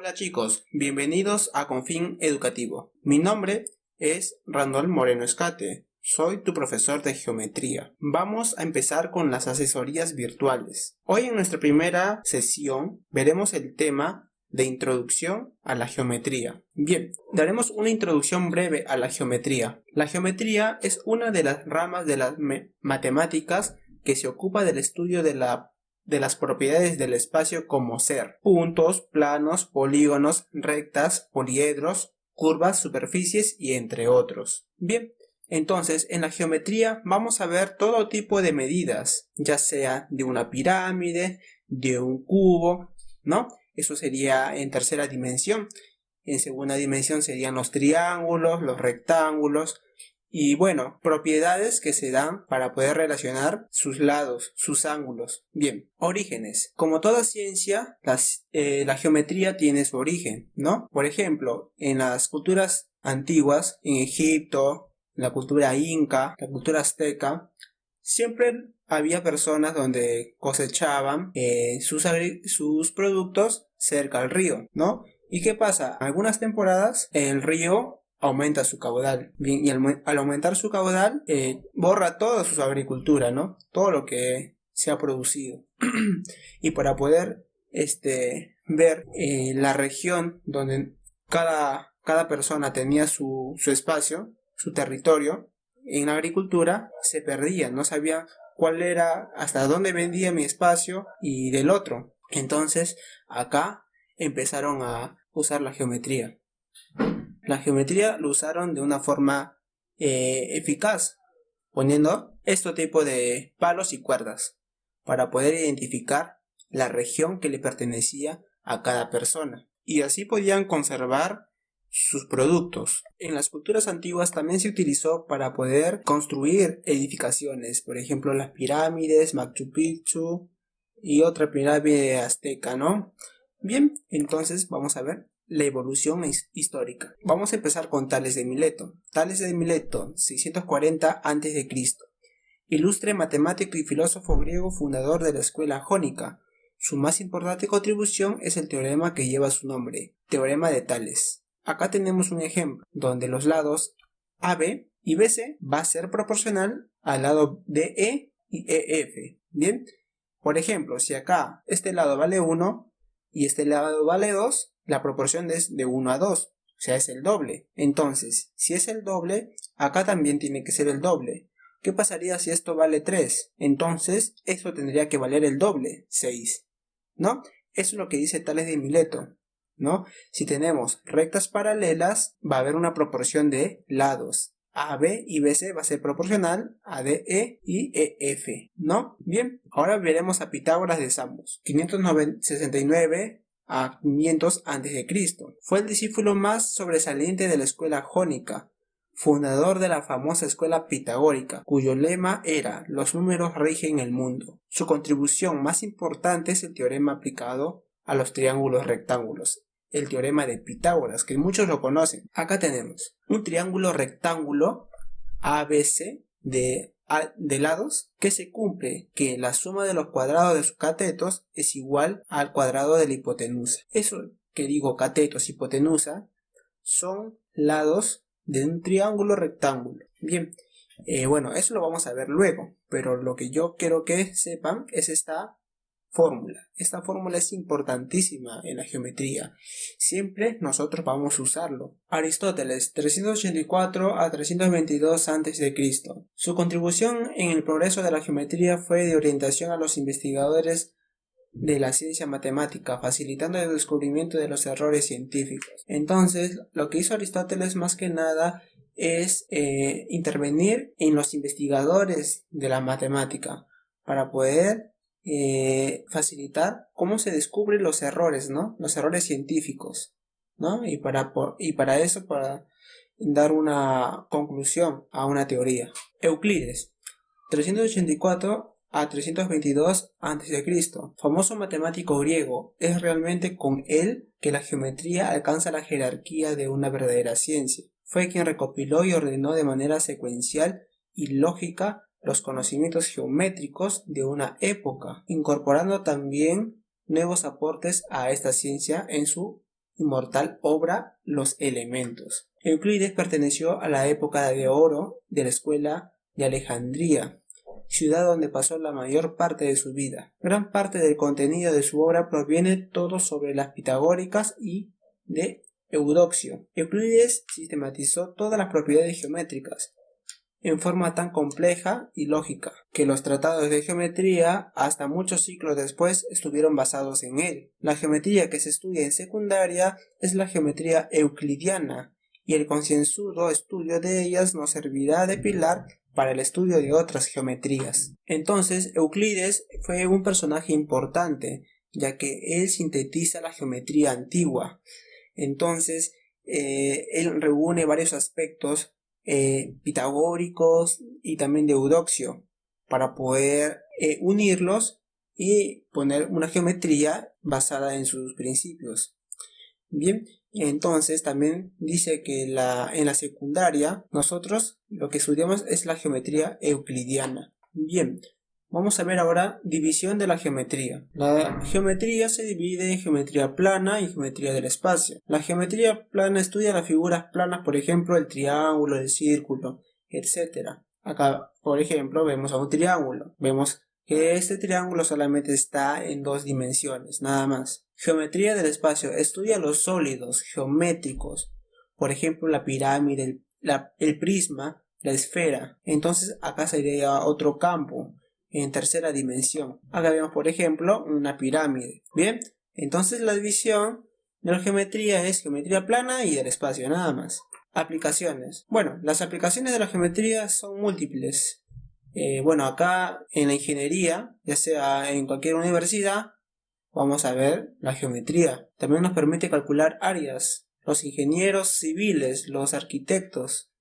Hola chicos, bienvenidos a Confín Educativo. Mi nombre es Randall Moreno Escate, soy tu profesor de geometría. Vamos a empezar con las asesorías virtuales. Hoy en nuestra primera sesión veremos el tema de introducción a la geometría. Bien, daremos una introducción breve a la geometría. La geometría es una de las ramas de las matemáticas que se ocupa del estudio de las propiedades del espacio como ser puntos, planos, polígonos, rectas, poliedros, curvas, superficies y entre otros. Bien, entonces en la geometría vamos a ver todo tipo de medidas, ya sea de una pirámide, de un cubo, ¿no? Eso sería en tercera dimensión. En segunda dimensión serían los triángulos, los rectángulos. Y bueno, propiedades que se dan para poder relacionar sus lados, sus ángulos. Bien, orígenes. Como toda ciencia, la geometría tiene su origen, ¿no? Por ejemplo, en las culturas antiguas, en Egipto, la cultura inca, la cultura azteca, siempre había personas donde cosechaban sus productos cerca al río, ¿no? ¿Y qué pasa? En algunas temporadas el río aumenta su caudal. Bien, y al aumentar su caudal, borra toda su agricultura, ¿no? Todo lo que se ha producido. Y para poder ver la región donde cada persona tenía su espacio, su territorio, en la agricultura se perdía, no sabía cuál era, hasta dónde vendía mi espacio y del otro. Entonces, acá empezaron a usar la geometría. La geometría lo usaron de una forma eficaz, poniendo este tipo de palos y cuerdas para poder identificar la región que le pertenecía a cada persona. Y así podían conservar sus productos. En las culturas antiguas también se utilizó para poder construir edificaciones, por ejemplo las pirámides, Machu Picchu y otra pirámide azteca, ¿no? Bien, entonces vamos a ver la evolución histórica. Vamos a empezar con Tales de Mileto. Tales de Mileto, 640 a.C., ilustre matemático y filósofo griego fundador de la escuela jónica. Su más importante contribución es el teorema que lleva su nombre, Teorema de Tales. Acá tenemos un ejemplo donde los lados AB y BC va a ser proporcional al lado DE y EF. Bien, por ejemplo, si acá este lado vale 1 y este lado vale 2, la proporción es de 1 a 2, o sea, es el doble. Entonces, si es el doble, acá también tiene que ser el doble. ¿Qué pasaría si esto vale 3? Entonces, esto tendría que valer el doble, 6, ¿no? Eso es lo que dice Tales de Mileto, ¿no? Si tenemos rectas paralelas, va a haber una proporción de lados. AB y BC va a ser proporcional a DE y EF, ¿no? Bien, ahora veremos a Pitágoras de Samos, 569 a 500 a.C. Fue el discípulo más sobresaliente de la escuela jónica, fundador de la famosa escuela pitagórica, cuyo lema era «Los números rigen el mundo». Su contribución más importante es el teorema aplicado a los triángulos rectángulos, el teorema de Pitágoras, que muchos lo conocen. Acá tenemos un triángulo rectángulo ABC de lados que se cumple que la suma de los cuadrados de sus catetos es igual al cuadrado de la hipotenusa. Eso que digo, catetos, hipotenusa, son lados de un triángulo rectángulo. Bien, bueno, eso lo vamos a ver luego, pero lo que yo quiero que sepan es esta fórmula. Esta fórmula es importantísima en la geometría. Siempre nosotros vamos a usarlo. Aristóteles, 384 a 322 a.C. Su contribución en el progreso de la geometría fue de orientación a los investigadores de la ciencia matemática, facilitando el descubrimiento de los errores científicos. Entonces, lo que hizo Aristóteles más que nada es intervenir en los investigadores de la matemática para poder facilitar cómo se descubren los errores, ¿no? Los errores científicos, ¿no? Y para eso, para dar una conclusión a una teoría. Euclides, 384 a 322 a.C., famoso matemático griego. Es realmente con él que la geometría alcanza la jerarquía de una verdadera ciencia. Fue quien recopiló y ordenó de manera secuencial y lógica los conocimientos geométricos de una época, incorporando también nuevos aportes a esta ciencia en su inmortal obra Los Elementos. Euclides perteneció a la época de oro de la escuela de Alejandría, ciudad donde pasó la mayor parte de su vida. Gran parte del contenido de su obra proviene todo sobre las pitagóricas y de Eudoxio. Euclides sistematizó todas las propiedades geométricas en forma tan compleja y lógica, que los tratados de geometría hasta muchos siglos después estuvieron basados en él. La geometría que se estudia en secundaria es la geometría euclidiana, y el concienzudo estudio de ellas nos servirá de pilar para el estudio de otras geometrías. Entonces, Euclides fue un personaje importante, ya que él sintetiza la geometría antigua. Entonces, él reúne varios aspectos pitagóricos y también de Eudoxio para poder unirlos y poner una geometría basada en sus principios. Bien, entonces también dice que en la secundaria nosotros lo que estudiamos es la geometría euclidiana. Bien, vamos a ver ahora división de la geometría. La geometría se divide en geometría plana y geometría del espacio. La geometría plana estudia las figuras planas, por ejemplo, el triángulo, el círculo, etc. Acá, por ejemplo, vemos a un triángulo. Vemos que este triángulo solamente está en 2 dimensiones, nada más. Geometría del espacio estudia los sólidos geométricos, por ejemplo, la pirámide, el prisma, la esfera. Entonces acá sería otro campo en tercera dimensión. Acá vemos, por ejemplo, una pirámide. Bien, entonces la división de la geometría es geometría plana y del espacio, nada más. Aplicaciones. Bueno, las aplicaciones de la geometría son múltiples. Acá en la ingeniería, ya sea en cualquier universidad, vamos a ver la geometría. También nos permite calcular áreas. Los ingenieros civiles, los arquitectos,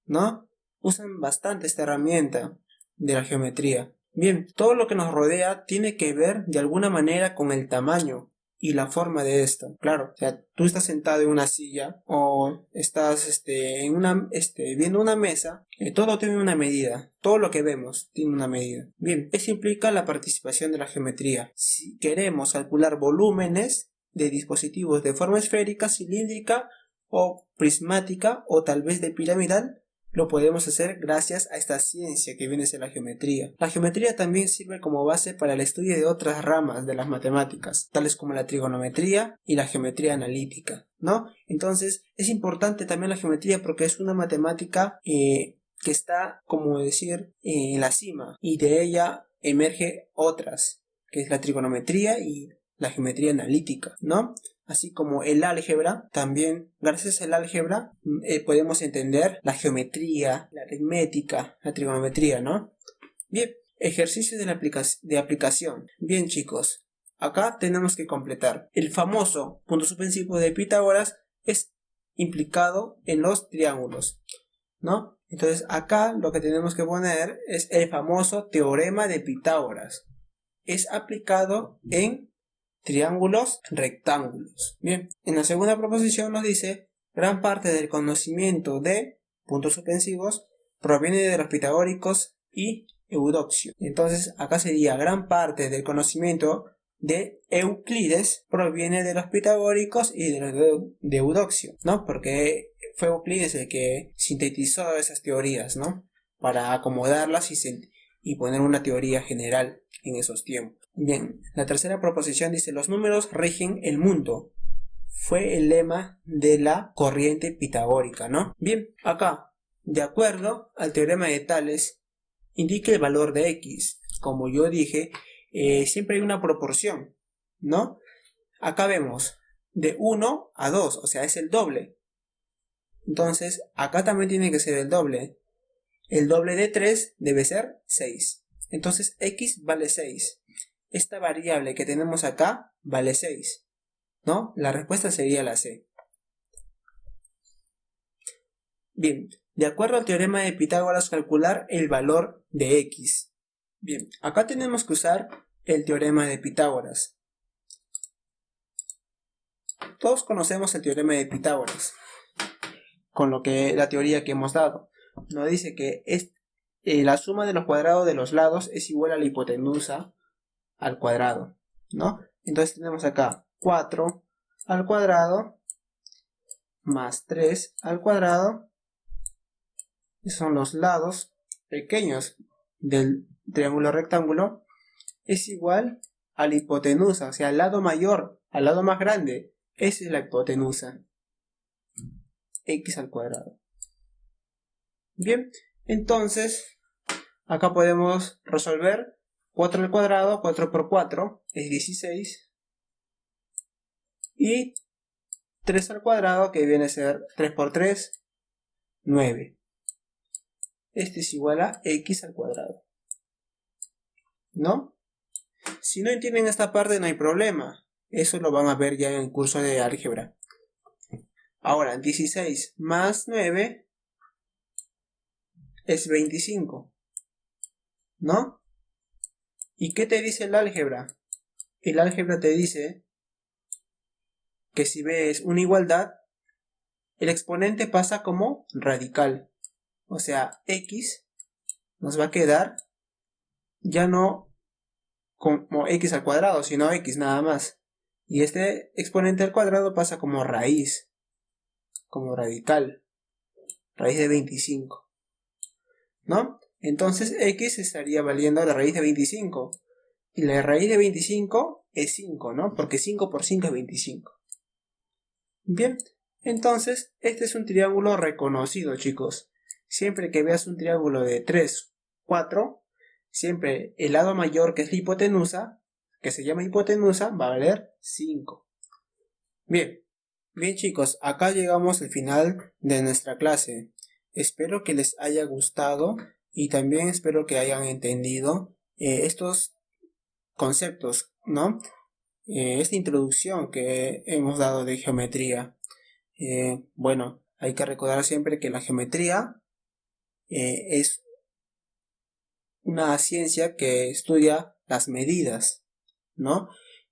¿no? Usan bastante esta herramienta de la geometría. Bien, todo lo que nos rodea tiene que ver de alguna manera con el tamaño y la forma de esto. Claro, o sea, tú estás sentado en una silla o estás viendo una mesa, todo tiene una medida. Todo lo que vemos tiene una medida. Bien, eso implica la participación de la geometría. Si queremos calcular volúmenes de dispositivos de forma esférica, cilíndrica o prismática o tal vez de piramidal, lo podemos hacer gracias a esta ciencia que viene de la geometría. La geometría también sirve como base para el estudio de otras ramas de las matemáticas, tales como la trigonometría y la geometría analítica, ¿no? Entonces, es importante también la geometría porque es una matemática que está, como decir, en la cima, y de ella emerge otras, que es la trigonometría y la geometría analítica, ¿no? Así como el álgebra, también gracias al álgebra podemos entender la geometría, la aritmética, la trigonometría, ¿no? Bien, ejercicio de aplicación. Bien, chicos, acá tenemos que completar. El famoso punto suspensivo de Pitágoras es implicado en los triángulos, ¿no? Entonces acá lo que tenemos que poner es el famoso teorema de Pitágoras. Es aplicado en triángulos rectángulos. Bien, en la segunda proposición nos dice: gran parte del conocimiento de puntos suspensivos proviene de los pitagóricos y Eudoxio. Entonces acá sería: gran parte del conocimiento de Euclides proviene de los pitagóricos y de Eudoxio, ¿no? Porque fue Euclides el que sintetizó esas teorías, ¿no? Para acomodarlas y poner una teoría general en esos tiempos. Bien, la tercera proposición dice: los números rigen el mundo. Fue el lema de la corriente pitagórica, ¿no? Bien, acá, de acuerdo al teorema de Tales, indica el valor de x. Como yo dije, siempre hay una proporción, ¿no? Acá vemos de 1 a 2, o sea, es el doble. Entonces, acá también tiene que ser el doble. El doble de 3 debe ser 6. Entonces, x vale 6. Esta variable que tenemos acá vale 6, ¿no? La respuesta sería la C. Bien, de acuerdo al teorema de Pitágoras, calcular el valor de x. Bien, acá tenemos que usar el teorema de Pitágoras. Todos conocemos el teorema de Pitágoras, con la teoría que hemos dado. Nos dice que la suma de los cuadrados de los lados es igual a la hipotenusa al cuadrado, ¿no? Entonces tenemos acá 4 al cuadrado más 3 al cuadrado, que son los lados pequeños del triángulo rectángulo, es igual a la hipotenusa, o sea, al lado mayor, al lado más grande. Esa es la hipotenusa, x al cuadrado. Bien, entonces acá podemos resolver 4 al cuadrado, 4 por 4 es 16. Y 3 al cuadrado, que viene a ser 3 por 3, 9. Este es igual a x al cuadrado, ¿no? Si no entienden esta parte no hay problema. Eso lo van a ver ya en el curso de álgebra. Ahora, 16 más 9 es 25, ¿no? ¿Y qué te dice el álgebra? El álgebra te dice que si ves una igualdad, el exponente pasa como radical. O sea, x nos va a quedar ya no como x al cuadrado, sino x nada más. Y este exponente al cuadrado pasa como raíz, como radical, raíz de 25, ¿no? Entonces x estaría valiendo la raíz de 25. Y la raíz de 25 es 5, ¿no? Porque 5 por 5 es 25. Bien, entonces este es un triángulo reconocido, chicos. Siempre que veas un triángulo de 3, 4, siempre el lado mayor, que es la hipotenusa, que se llama hipotenusa, va a valer 5. Bien, chicos, acá llegamos al final de nuestra clase. Espero que les haya gustado y también espero que hayan entendido estos conceptos, ¿no? Esta introducción que hemos dado de geometría. Bueno, hay que recordar siempre que la geometría es una ciencia que estudia las medidas, ¿no?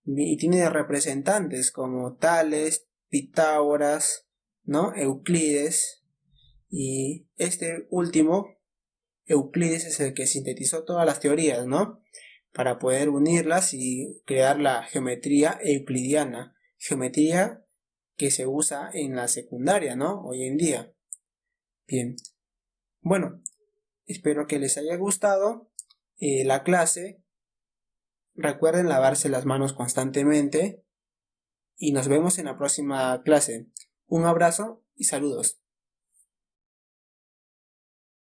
Y tiene representantes como Tales, Pitágoras, ¿no? Euclides, y este último, Euclides, es el que sintetizó todas las teorías, ¿no? Para poder unirlas y crear la geometría euclidiana, geometría que se usa en la secundaria, ¿no? Hoy en día. Bien, bueno, espero que les haya gustado la clase. Recuerden lavarse las manos constantemente y nos vemos en la próxima clase. Un abrazo y saludos.